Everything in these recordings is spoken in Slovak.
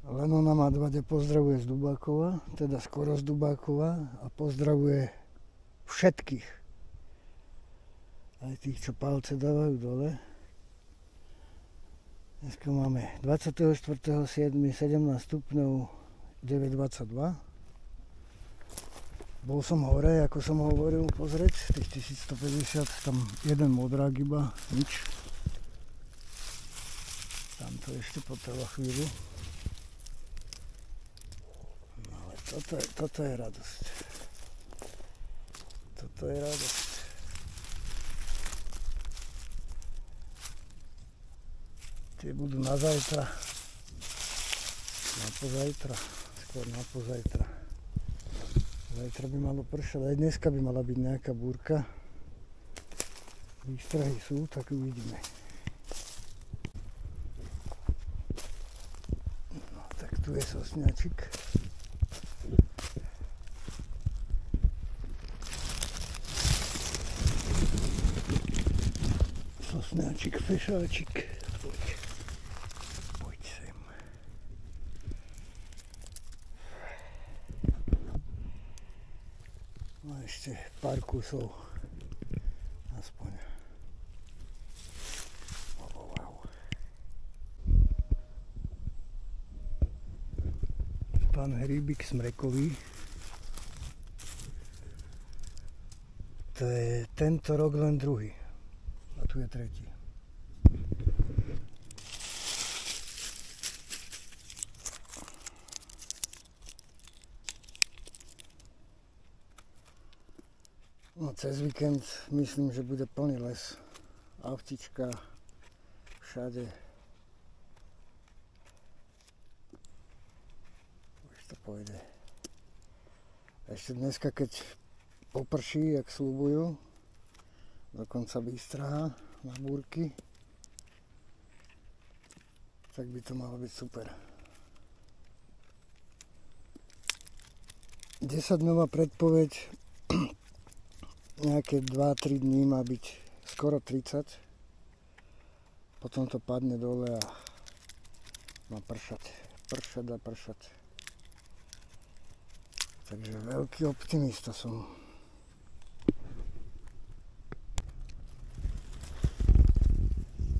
Lenona Madvade pozdravuje z Dubákova, teda skoro z Dubákova, a pozdravuje všetkých. Aj tých, čo palce dávajú dole. Dneska máme 24.7. 17 stupňov 9,22. Bol som hore, ako som hovoril, pozrieť, tých 1150, tam jeden modrák iba, nič. Tam to ešte potrvá chvíľu. No ale toto je radosť. Toto je radosť. Tie budú na zajtra. Na pozajtra. Skôr na pozajtra. Zajtra by malo pršať. Aj dneska by mala byť nejaká búrka. Výstrahy sú, tak uvidíme. No, tak tu je sosňačik. Sosňačik, fešáčik. Poď sem. No ešte pár kusov. Aspoň. Wow. Pán hríbik smrekový. To je tento rok len druhý. A tu je tretí. No, cez víkend myslím, že bude plný les. Autička, všade. Už to pôjde. Ešte dneska, keď poprší, jak sľubujú, dokonca výstraha na búrky, tak by to malo byť super. 10-dňová predpoveď, nejaké 2-3 dní má byť skoro 30, potom to padne dole a má pršať. Takže veľký optimista som.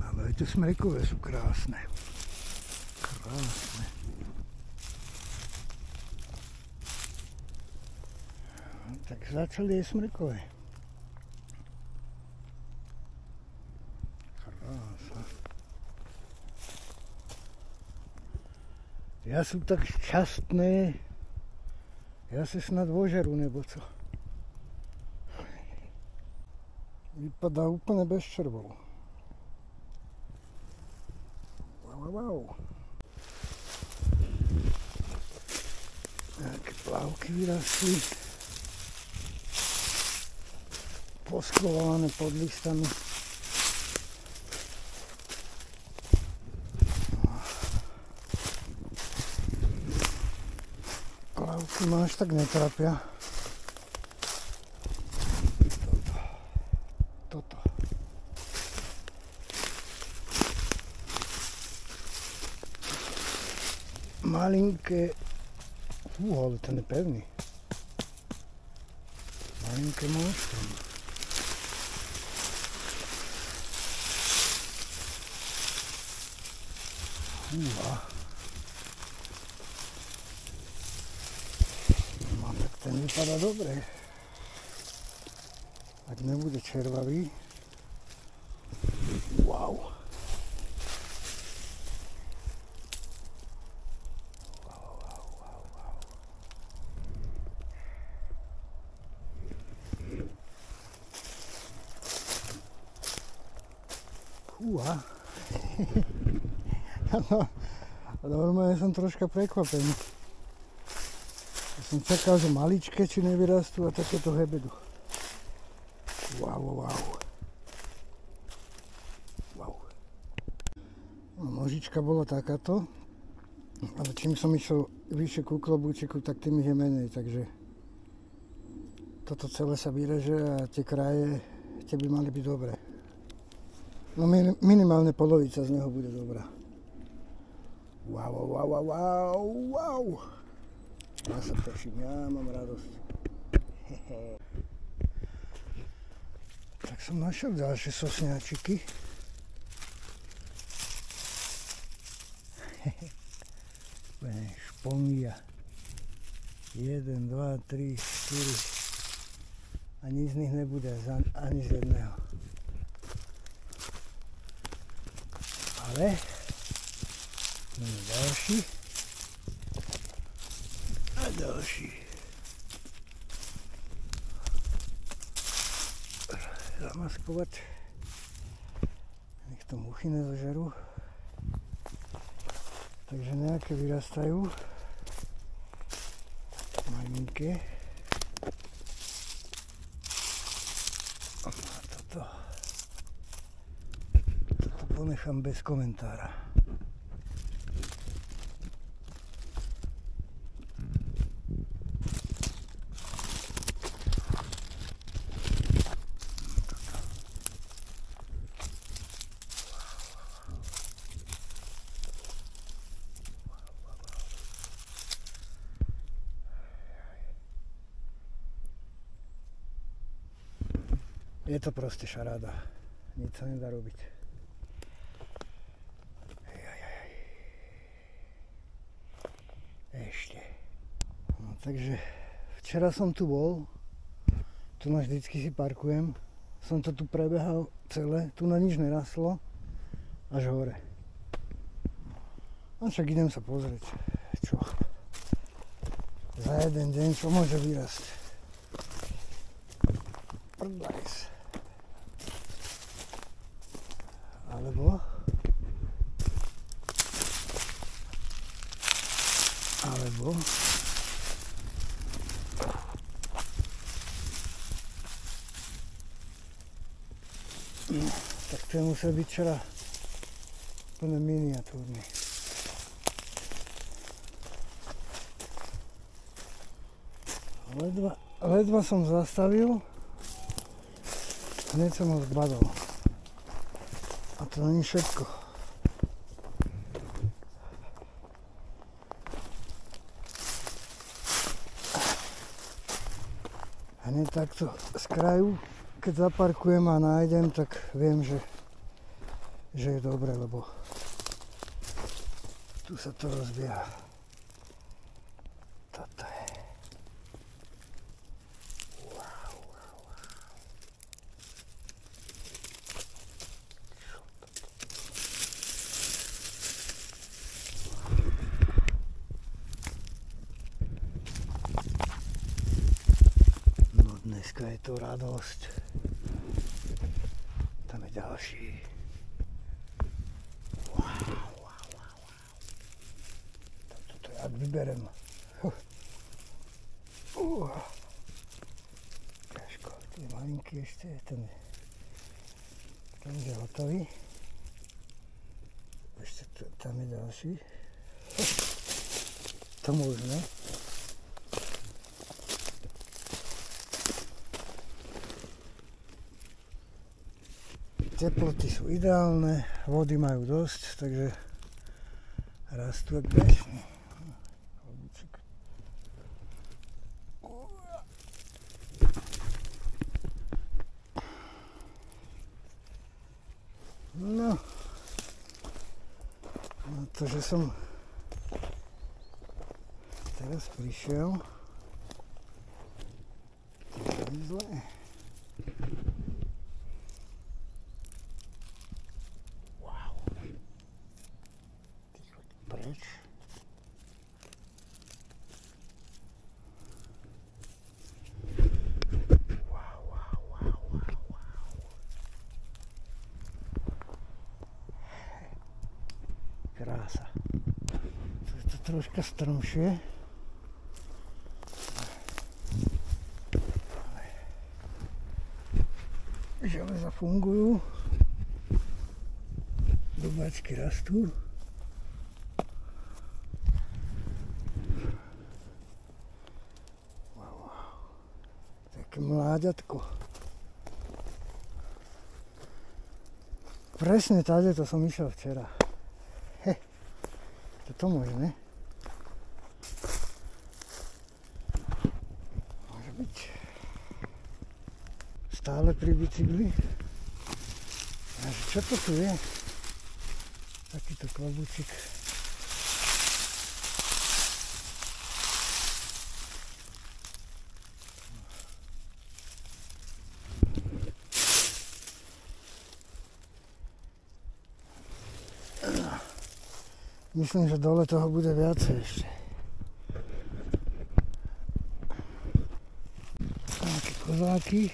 Ale aj tie smrekové sú krásne. Tak začali aj smrekové. Ja som tak šťastný, ja si snad vožeru, nebo co. Vypadá úplne bez červov. Wow. Nejaké plávky vyrastli. Poskované pod listami. Plavky ma až tak netrapia. Toto. Malinké. Ale ten je pevný. Malinké monštrum. No tak ten vypadá dobre. Ak nebude červavý. Wow. Normálne som troška prekvapený. Ja som čakal, že maličké či nevyrastú a takéto hebedu. Wow. No, nožička bola takáto, ale čím som išiel vyššie ku klobúčiku, tak tým ich je menej, takže toto celé sa vyreže a tie kraje tie by mali byť dobré. No minimálne polovica z neho bude dobrá. Wow, wow, wow, wow, wow. Ja sa teším, ja mám radosť. Tak som našiel ďalšie sosňáčiky. Špongia. 1, 2, 3, 4. A nič z nich nebude, ani z jedného. Ale ďalší. A ďalší. Zamaskovať. Nech to muchy nezožerú. Takže nejaké vyrastajú. Malinké. A toto ponechám bez komentára. Je to proste šaráda. Nič sa nedá robiť. Ešte. No, takže včera som tu bol. Tu vždycky si parkujem. Som to tu prebehal celé. Tu na nič nerastlo. Až hore. No však idem sa pozrieť. Čo? Za jeden deň čo môže vyrásť? Prdlajs. Alebo tak to musel byť včera úplne miniatúrny. Ledva som zastavil, hneď som ho zbadol. A to není všetko. Hneď takto z kraju, keď zaparkujem a nájdem, tak viem, že je dobre, lebo tu sa to rozbieha. Toto je. Dneska je to radosť. Tam je ďalší. Wow. Toto ja vyberem. Ťažko. Tie malinký ešte je ten je hotový. Ešte tam je ďalší. To možno. Teploty sú ideálne, vody majú dosť, takže rastú jak bežne. No, to, že som teraz prišiel, to je zlé. Krása. To je to troška strmšie. Železa fungujú. Dubáčky rastú. Také mláďatko. Presne tady to som išiel včera. To možné. Môže byť. Stále pri bicykli. A čo to tu je? Takýto klobúčik. Myslím, že dole toho bude viacej ešte. Také kozáky.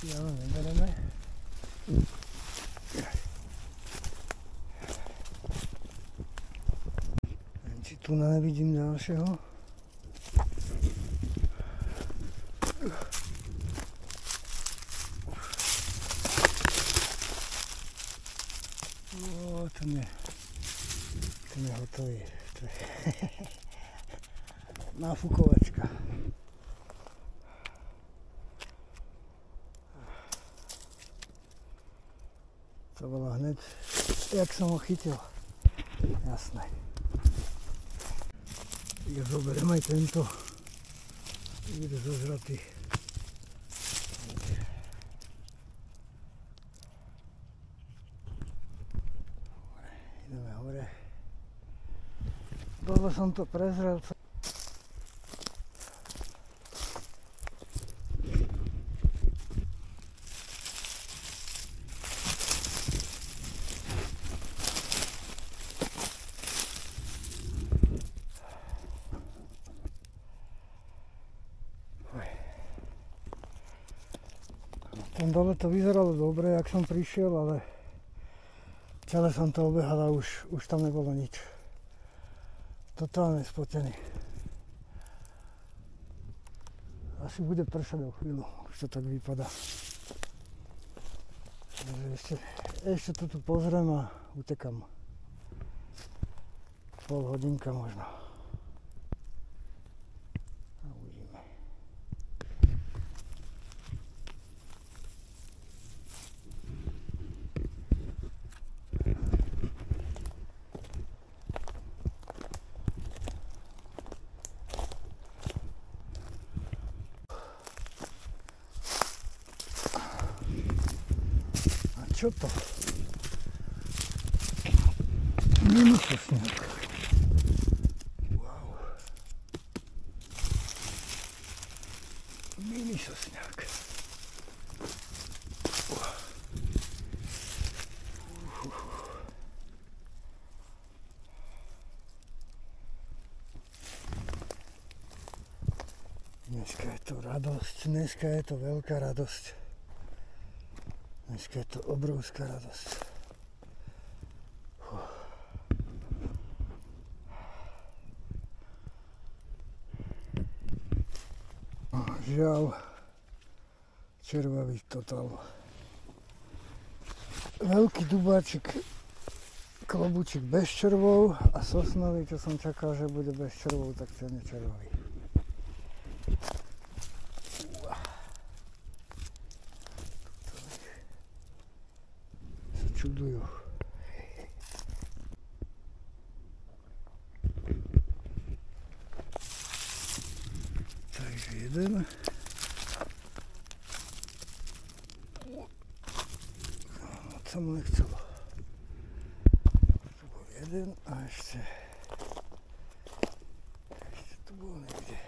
Ale nebereme. Či tu nevidím ďalšieho. Ten je hotový. To je náfukovačka. To bolo hneď, jak som ho chytil. Jasné. Ja zoberiem aj tento. Bude zožratý. Ideme hore. Dole som to prezrel. Tam dole to vyzeralo dobre, jak som prišiel, ale celé som to obehal a už tam nebolo nič. Totálne spotený. Asi bude pršať o chvíľu, už to tak vypadá. Takže ešte to tu pozriem a utekam. Pol hodinka možno. A uvidíme. Čo to? Mini sosňák. Wow. Mini sosňák. Dneska je to radosť, dneska je to veľká radosť. Dneska je to obrovská radosť. Žiaľ, červavý total. Veľký dubáčik, klobúčik bez červov a sosnový, čo som čakal, že bude bez červov, tak ten je červavý. Čudujú. Takže jeden. Moc sa mu nechcelo. Tu bol jeden a ešte tu bol niekde.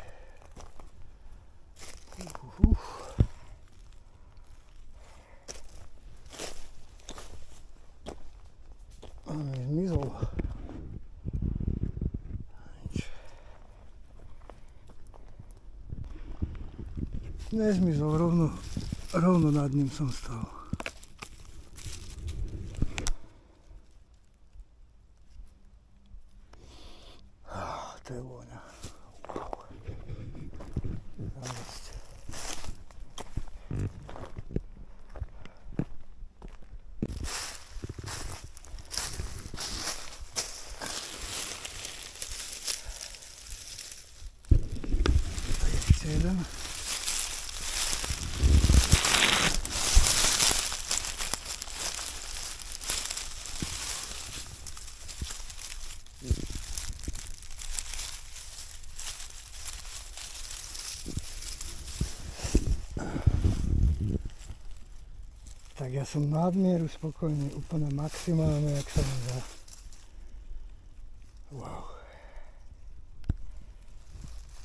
Zmizol. Nezmizol, rovno nad ním som stal. To je vôňa. Radosť. Ešte jeden. Tak ja som nadmieru spokojný, úplne maximálne, jak sa mi dá. Wow.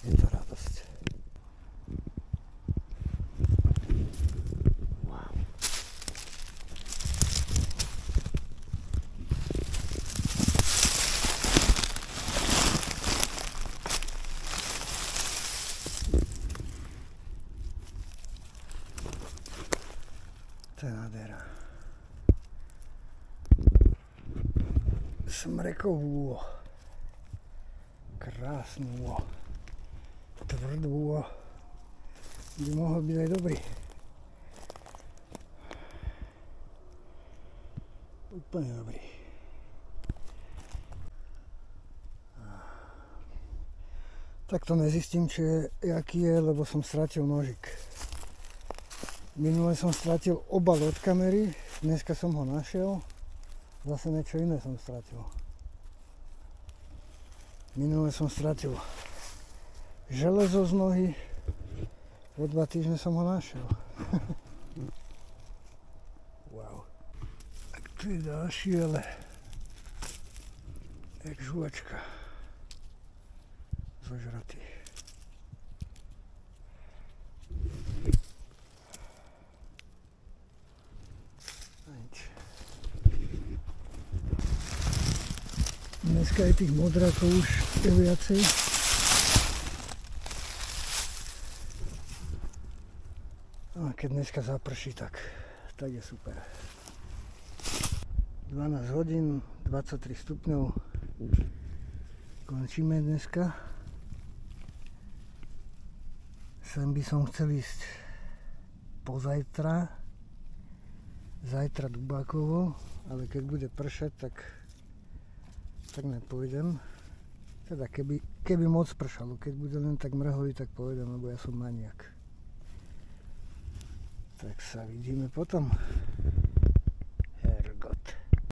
Je to radosť. Wow. To je nádhera. Smrekovú. Krásnu. Tvrdú. By mohol byť aj dobrý. Úplne dobrý. Tak to nezistím, jaký je, lebo som stratil nožik. Minule som stratil obal od kamery, dneska som ho našiel, zase niečo iné som stratil. Minule som stratil železo z nohy, o 2 týždne som ho našiel. Wow. Tak tu je ďalší, ale jak žuvačka. Zožratý. Dneska aj tých modrákov už je viacej. A keď dneska zaprší, tak je super. 12 hodín, 23 stupňov. Končíme dneska. Sem by som chcel ísť pozajtra. Zajtra Dubákovo, ale keď bude pršať, tak nepôjdem. Teda keby moc pršalo, keď bude len tak mrhový, tak pôjdem, lebo ja som maniak. Tak sa vidíme potom.